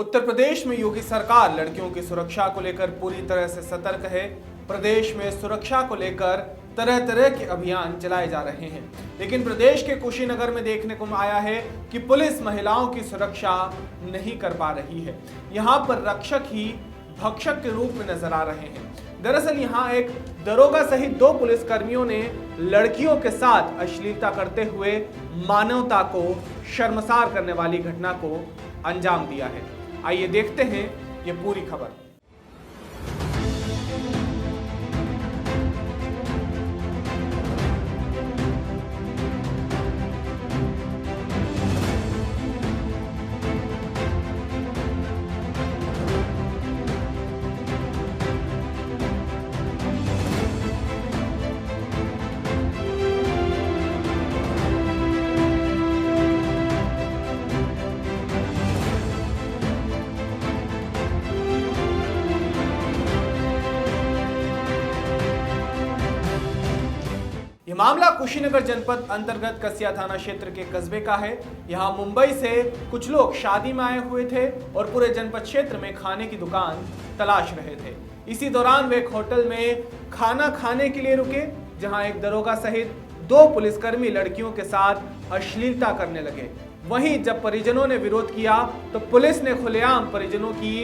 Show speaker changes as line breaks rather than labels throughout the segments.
उत्तर प्रदेश में योगी सरकार लड़कियों की सुरक्षा को लेकर पूरी तरह से सतर्क है। प्रदेश में सुरक्षा को लेकर तरह तरह के अभियान चलाए जा रहे हैं, लेकिन प्रदेश के कुशीनगर में देखने को आया है कि पुलिस महिलाओं की सुरक्षा नहीं कर पा रही है। यहाँ पर रक्षक ही भक्षक के रूप में नजर आ रहे हैं। दरअसल यहाँ एक दरोगा सहित 2 पुलिसकर्मियों ने लड़कियों के साथ अश्लीलता करते हुए मानवता को शर्मसार करने वाली घटना को अंजाम दिया है। आइए देखते हैं ये पूरी खबर। ये मामला कुशीनगर जनपद अंतर्गत कसिया थाना क्षेत्र के कस्बे का है। यहाँ मुंबई से कुछ लोग शादी में आए हुए थे और पूरे जनपद क्षेत्र में खाने की दुकान तलाश रहे थे। इसी दौरान वे एक होटल में खाना खाने के लिए रुके, जहां एक दरोगा सहित 2 पुलिसकर्मी लड़कियों के साथ अश्लीलता करने लगे। वहीं जब परिजनों ने विरोध किया तो पुलिस ने खुलेआम परिजनों की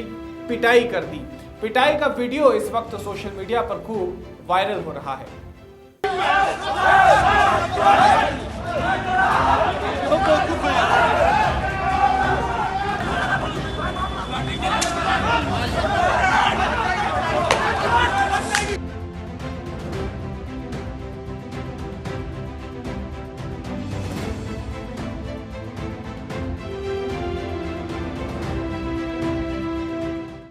पिटाई कर दी। पिटाई का वीडियो इस वक्त सोशल मीडिया पर खूब वायरल हो रहा है।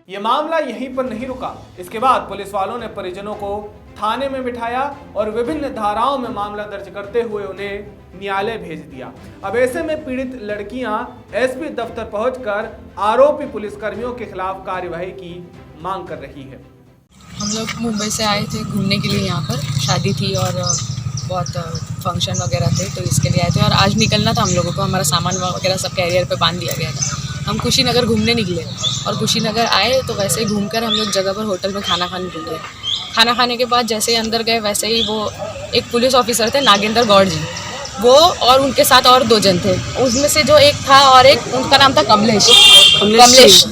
ये मामला यहीं पर नहीं रुका। इसके बाद पुलिस वालों ने परिजनों को थाने में बिठाया और विभिन्न धाराओं में मामला दर्ज करते हुए उन्हें न्यायालय भेज दिया। अब ऐसे में पीड़ित लड़कियां एसपी दफ्तर पहुंचकर आरोपी पुलिसकर्मियों के खिलाफ कार्यवाही की मांग कर रही है।
हम लोग मुंबई से आए थे घूमने के लिए, यहाँ पर शादी थी और बहुत फंक्शन वगैरह थे, तो इसके लिए आए थे। और आज निकलना था हम लोगों को, हमारा सामान वगैरह सब कैरियर पे बांध दिया गया था। हम कुशीनगर घूमने निकले और कुशीनगर आए तो वैसे ही घूमकर हम लोग जगह पर होटल में खाना खाने रुके। खाना खाने के बाद जैसे ही अंदर गए वैसे ही वो एक पुलिस ऑफिसर थे, नागेंद्र गौड़ जी, वो और उनके साथ और 2 जन थे। उसमें से जो एक था और एक उनका नाम था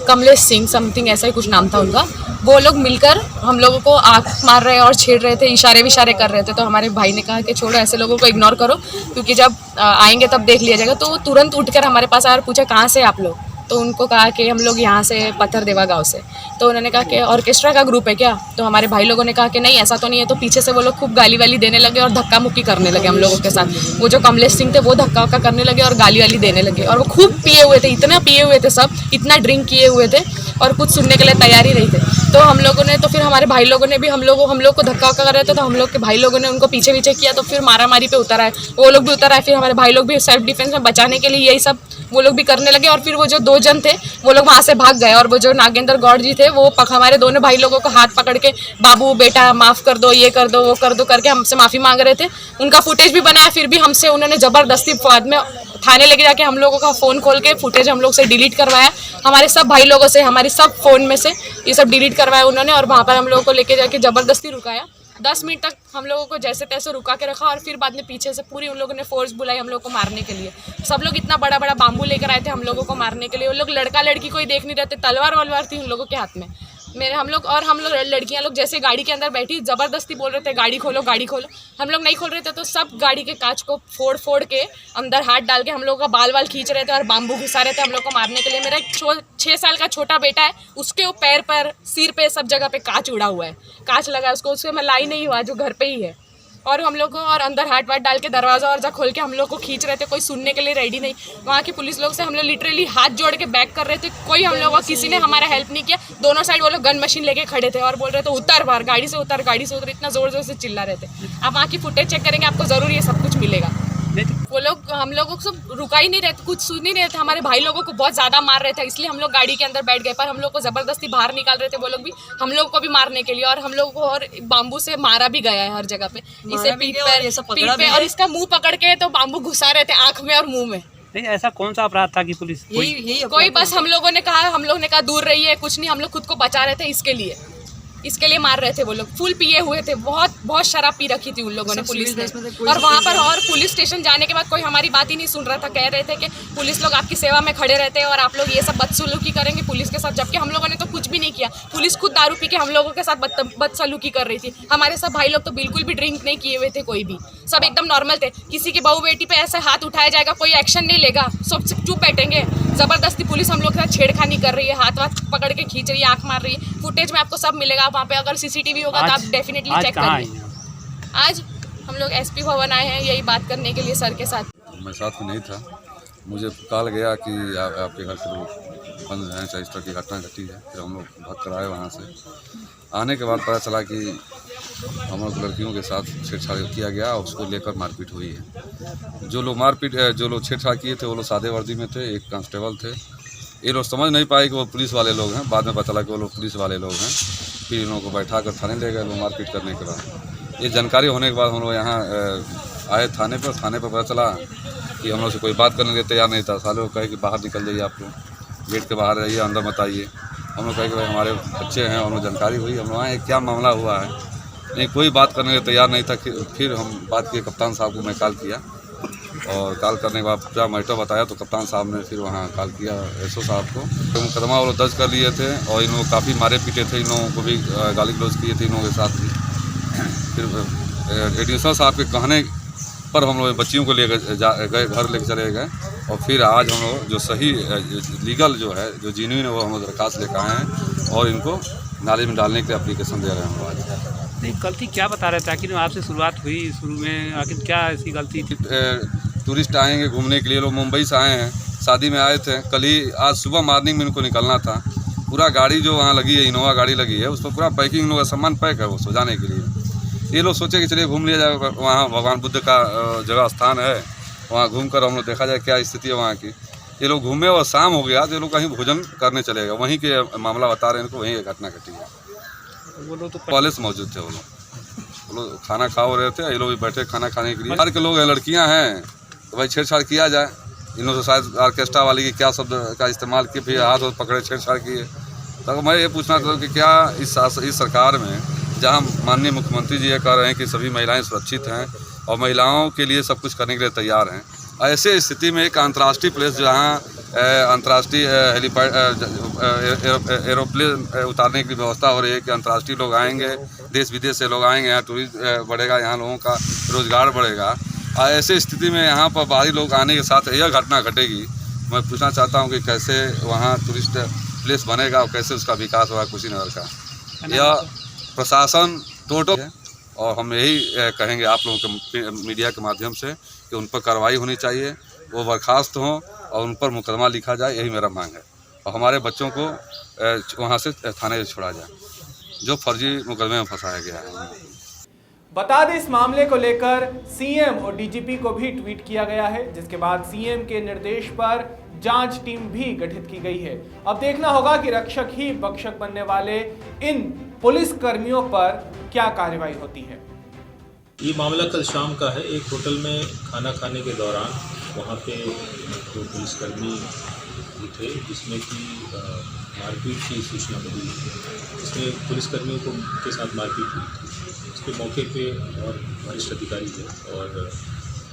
कमलेश सिंह समथिंग, ऐसा ही कुछ नाम था उनका। वो लोग मिलकर हम लोगों को आँख मार रहे और छेड़ रहे थे, इशारे कर रहे थे। तो हमारे भाई ने कहा कि छोड़ो, ऐसे लोगों को इग्नोर करो, क्योंकि जब आएंगे तब देख लिया जाएगा। तो वो तुरंत उठकर हमारे पास आया और पूछा कहाँ से आप लोग। तो उनको कहा कि हम लोग यहाँ से पत्थर देवा गाँव से। तो उन्होंने कहा कि ऑर्केस्ट्रा का ग्रुप है क्या? तो हमारे भाई लोगों ने कहा कि नहीं, ऐसा तो नहीं है। तो पीछे से वो लोग खूब गाली वाली देने लगे और धक्का मुक्की करने लगे हम लोगों के साथ। वो जो कमलेश सिंह थे वो धक्का वक्का करने लगे और गाली वाली देने लगे। और वो खूब पिए हुए थे, इतना पिए हुए थे सब, इतना ड्रिंक किए हुए थे और कुछ सुनने के लिए तैयार ही नहीं थे। तो हम लोगों ने, तो फिर हमारे भाई लोगों ने भी हम लोग को धक्का वक्का कर रहे थे, तो हम लोग के भाई लोगों ने उनको पीछे किया। तो फिर मारामारी पे उतर आए, वो लोग भी उतर आए। फिर हमारे भाई लोग भी सेल्फ डिफेंस में बचाने के लिए यही सब वो लोग भी करने लगे। और फिर वो जो 2 जन थे वो लोग वहाँ से भाग गए। और वो जो नागेंद्र गौड़ जी थे वो हमारे दोनों भाई लोगों को हाथ पकड़ के बाबू बेटा माफ़ कर दो, ये कर दो, वो कर दो करके हमसे माफ़ी मांग रहे थे। उनका फुटेज भी बनाया, फिर भी हमसे उन्होंने ज़बरदस्ती बाद में थाने लेके जाके हम लोगों का फ़ोन खोल के फुटेज हम लोग से डिलीट करवाया। हमारे सब भाई लोगों से, हमारे सब फ़ोन में से ये सब डिलीट करवाया उन्होंने। और वहाँ पर हम लोगों को लेके जाके ज़बरदस्ती रुकाया। 10 मिनट तक हम लोगों को जैसे तैसे रुका के रखा और फिर बाद में पीछे से पूरी उन लोगों ने फोर्स बुलाई हम लोगों को मारने के लिए। सब लोग इतना बड़ा बड़ा बाम्बू लेकर आए थे हम लोगों को मारने के लिए। वो लोग लड़का लड़की कोई देख नहीं रहे थे, तलवार वलवार थी उन लोगों के हाथ में। हम लोग लड़कियां लोग जैसे गाड़ी के अंदर बैठी ज़बरदस्ती बोल रहे थे गाड़ी खोलो गाड़ी खोलो। हम लोग नहीं खोल रहे थे तो सब गाड़ी के कांच को फोड़ के अंदर हाथ डाल के हम लोग का बाल खींच रहे थे और बाम्बू घुसा रहे थे हम लोग को मारने के लिए। मेरा 6 साल का छोटा बेटा है, उसके पैर पर, सिर पे, सब जगह पे कांच उड़ा हुआ है, कांच लगा है उसको। उससे मैं लाई नहीं हुआ, जो घर पे ही है। और हम लोग को और अंदर हाथ वाट डाल के दरवाज़ा खोल के हम लोग को खींच रहे थे। कोई सुनने के लिए रेडी नहीं। वहाँ की पुलिस लोग से हम लोग लिटरली हाथ जोड़ के बैक कर रहे थे। कोई हम लोग किसी ने हमारा हेल्प नहीं किया। दोनों साइड वो लोग गन मशीन लेके खड़े थे और बोल रहे थे उतर बाहर, गाड़ी से उतर, इतना ज़ोर से चिल्ला रहे थे। आप वहाँ की फुटेज चेक करेंगे, आपको ज़रूर ये सब कुछ मिलेगा। वो लोग हम लोगों को सब रुका ही नहीं रहे थे, कुछ सुन ही नहीं रहे थे। हमारे भाई लोगों को बहुत ज़्यादा मार रहे थे, इसलिए हम लोग गाड़ी के अंदर बैठ गए। पर हम लोग को ज़बरदस्ती बाहर निकाल रहे थे वो लोग भी, हम लोग को भी मारने के लिए। और हम लोग को और बाम्बू से मारा भी गया है हर जगह पे, इसे पीठ पे और इसका मुंह पकड़ के तो बाम्बू घुसा रहे थे आँख में और मुँह में।
नहीं, ऐसा कौन सा अपराध था कि पुलिस
कोई बस हम लोगों ने कहा दूर रही है, कुछ नहीं, हम लोग खुद को बचा रहे थे, इसके लिए मार रहे थे। वो लोग फुल पिए हुए थे, बहुत शराब पी रखी थी उन लोगों ने, पुलिस ने। और वहाँ पर और पुलिस स्टेशन जाने के बाद कोई हमारी बात ही नहीं सुन रहा था। कह रहे थे कि पुलिस लोग आपकी सेवा में खड़े रहते हैं और आप लोग ये सब बदसलूकी करेंगे पुलिस के साथ, जबकि हम लोगों ने तो कुछ भी नहीं किया। पुलिस खुद दारू पी के हम लोगों के साथ बदसलूकी कर रही थी। हमारे सब भाई लोग तो बिल्कुल भी ड्रिंक नहीं किए हुए थे, कोई भी, सब एकदम नॉर्मल थे। किसी की बहू बेटी पे ऐसे हाथ उठाया जाएगा, कोई एक्शन नहीं लेगा, सब चुप बैठेंगे। जबरदस्ती पुलिस हम लोग के साथ छेड़खानी कर रही है, हाथ पकड़ के खींच रही है, आंख मार रही है। फुटेज में आपको सब मिलेगा वहाँ पे, अगर सीसीटीवी होगा तो आप डेफिनेटली चेक करिए। आज हम लोग एसपी भवन आए हैं यही बात करने के लिए सर के साथ।
मैं साथ में नहीं था, मुझे कॉल गया कि आपके घर के लोग बंद हैं, चाहे इस तरह की घटना घटी है। फिर हम लोग भाग कर आए वहाँ से। आने के बाद पता चला कि हम लोग लड़कियों के साथ छेड़छाड़ किया गया और उसको लेकर मारपीट हुई है। जो लोग छेड़छाड़ किए थे वो लोग सादे वर्दी में थे, एक कांस्टेबल थे। ये लोग समझ नहीं पाए कि वो पुलिस वाले लोग हैं। बाद में पता चला कि वो लोग पुलिस वाले लोग हैं। फिर इन लोगों को बैठा कर थाने ले गए लोग मारपीट करने के बाद। ये जानकारी होने के बाद हम लोग यहाँ आए थाने पर पता चला कि हम लोग से कोई बात करने के तैयार नहीं था। साले लोग कहे कि बाहर निकल जाइए, आप लोग गेट के बाहर रहिए, अंदर मत आइए। हम लोग कहे कि भाई हमारे बच्चे हैं, हम लोग जानकारी हुई, हम लोग आए क्या मामला हुआ है। नहीं, कोई बात करने के तैयार नहीं था। फिर हम बात किए, कप्तान साहब को मैं कॉल किया और कॉल करने के बाद पूरा मैटर बताया तो कप्तान साहब ने फिर वहाँ कॉल किया एसओ साहब को। तो मुकदमा वो लोग दर्ज कर लिए थे और इन लोग काफ़ी मारे पीटे थे, इन लोगों को भी गाली गलौज किए थे इन लोगों के साथ भी। फिर एडिशनल साहब के कहने पर हम लोग बच्चियों को लेकर गए, घर लेकर चले गए। और फिर आज हम लोग जो सही लीगल जो है, जो जेन्युइन है, वो हम लोग दरखास्त लेकर आए हैं और इनको नाले में डालने के लिए एप्लीकेशन दे रहे हैं हम आज।
नहीं, गलती क्या बता रहे थे? आखिर आपसे शुरुआत हुई शुरू में, आखिर क्या ऐसी गलती थी?
टूरिस्ट आएंगे घूमने के लिए, लोग मुंबई से आए हैं, शादी में आए थे। कल ही आज सुबह मॉर्निंग में इनको निकलना था। पूरा गाड़ी जो वहाँ लगी है, इनोवा गाड़ी लगी है, उस पर पूरा पैकिंग लोग सामान पैक है वो सो जाने के लिए। ये लोग सोचे कि चलिए घूम लिया जाए, वहाँ भगवान बुद्ध का जगह स्थान है, वहाँ घूम कर हम लोग देखा जाए क्या स्थिति है वहाँ की। ये लोग घूमे और शाम हो गया तो ये लोग कहीं भोजन करने चले गए। वहीं के मामला बता रहे हैं इनको, वहीं घटना घटी है।
वो लोग तो
पहले से मौजूद थे, वो लोग खाना खा रहे थे, ये लोग भी बैठे खाना खाने के लिए। बाहर के लोग हैं, लड़कियां हैं, तो भाई छेड़छाड़ किया जाए। इन्होंने तो शायद ऑर्केस्ट्रा वाली की क्या शब्द का इस्तेमाल किए, फिर हाथ पकड़े छेड़छाड़ किए। तो मैं ये पूछना चाहता हूँ कि क्या इस सरकार में, जहाँ माननीय मुख्यमंत्री जी ये कह रहे हैं कि सभी महिलाएं सुरक्षित हैं और महिलाओं के लिए सब कुछ करने के लिए तैयार हैं, ऐसे स्थिति में एक अंतर्राष्ट्रीय प्लेस जहाँ अंतर्राष्ट्रीय हेलीपैड एरोप्लेन उतारने की व्यवस्था हो रही है कि अंतर्राष्ट्रीय लोग आएंगे, देश विदेश से लोग आएंगे, यहाँ टूरिस्ट बढ़ेगा, यहाँ लोगों का रोजगार बढ़ेगा। ऐसे स्थिति में यहाँ पर बाहरी लोग आने के साथ यह घटना घटेगी। मैं पूछना चाहता हूँ कि कैसे वहाँ टूरिस्ट प्लेस बनेगा और कैसे उसका विकास होगा कुशीनगर का। यह प्रशासन टोटल है और हम यही कहेंगे आप लोगों के मीडिया के माध्यम से कि उन पर कार्रवाई होनी चाहिए, वो बर्खास्त हों और उन पर मुकदमा लिखा जाए, यही मेरा मांग है। और हमारे बच्चों को वहाँ से थाने से छोड़ा जाए जो फर्जी मुकदमे में फंसाया गया है।
बता दें, इस मामले को लेकर सीएम और डीजीपी को भी ट्वीट किया गया है, जिसके बाद सीएम के निर्देश पर जांच टीम भी गठित की गई है। अब देखना होगा कि रक्षक ही भक्षक बनने वाले इन पुलिस कर्मियों पर क्या कार्रवाई होती है।
ये मामला कल शाम का है। एक होटल में खाना खाने के दौरान वहाँ पे दो पुलिसकर्मी थे जिसमें कि मारपीट की सूचना मिली, जिसमें पुलिसकर्मियों को के साथ मारपीट हुई थी। इसके मौके पे और वरिष्ठ अधिकारी थे और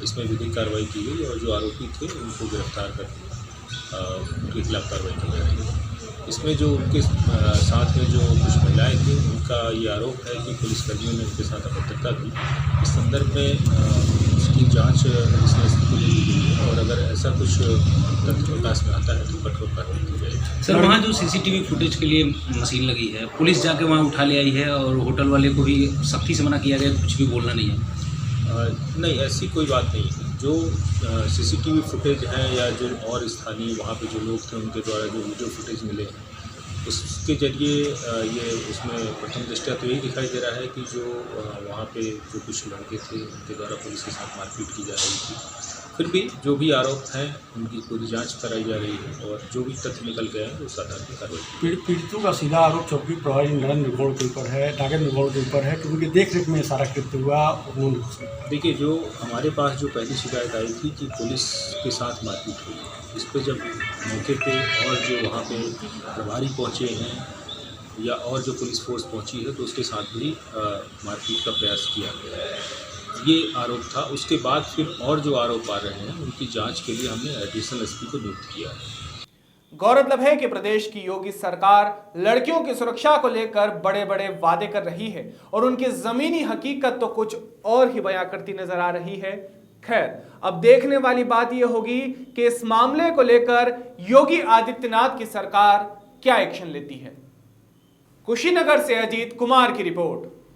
इसमें विधिक कार्रवाई की गई और जो आरोपी थे उनको गिरफ्तार कर उनके खिलाफ कार्रवाई की गई। इसमें जो उनके साथ में जो कुछ महिलाएं थी, उनका ये आरोप है कि पुलिसकर्मियों ने उनके साथ अभद्रता की। इस संदर्भ में उसकी जांच को ले ली गई है और अगर ऐसा कुछ तथ्य प्रकाश में आता है तो कठोर कार्रवाई की जाएगी।
सर, वहाँ जो सीसीटीवी फुटेज के लिए मशीन लगी है, पुलिस जाके वहाँ उठा ले आई है और होटल वाले को भी सख्ती से मना किया गया, कुछ भी बोलना नहीं है।
नहीं, ऐसी कोई बात नहीं है। जो सीसीटीवी फुटेज है या जो और स्थानीय वहाँ पे जो लोग थे उनके द्वारा जो वीडियो फुटेज मिले हैं, उसके जरिए ये उसमें प्रथम दृष्टया तो यही दिखाई दे रहा है कि जो वहाँ पे जो कुछ लड़के थे उनके द्वारा पुलिस के साथ मारपीट की जा रही थी। फिर भी जो भी आरोप हैं उनकी पूरी जांच कराई जा रही है और जो भी तथ्य निकल गए हैं उस आधार पर कार्रवाई।
पीड़ितों का सीधा आरोप चौकी प्रभारी नरेंद्र गौड़ के ऊपर है, नागेंद्र गौड़ के ऊपर है कि उनकी देखरेख में सारा कृत्य हुआ।
देखिए, जो हमारे पास जो पहली शिकायत आई थी कि पुलिस के साथ मारपीट हुई, इस पर जब मौके पे और जो वहाँ पे प्रभारी पहुँचे हैं या और जो पुलिस फोर्स पहुँची है तो उसके साथ भी मारपीट का प्रयास किया गया है, ये आरोप था। उसके बाद फिर और जो आरोप आ रहे हैं उनकी जांच के लिए हमने एडिशनल एसपी को नियुक्त किया है।
गौरतलब है कि प्रदेश की योगी सरकार लड़कियों की सुरक्षा को लेकर बड़े बड़े वादे कर रही है और उनकी जमीनी हकीकत तो कुछ और ही बयां करती नजर आ रही है। खैर, अब देखने वाली बात यह होगी कि इस मामले को लेकर योगी आदित्यनाथ की सरकार क्या एक्शन लेती है। कुशीनगर से अजीत कुमार की रिपोर्ट।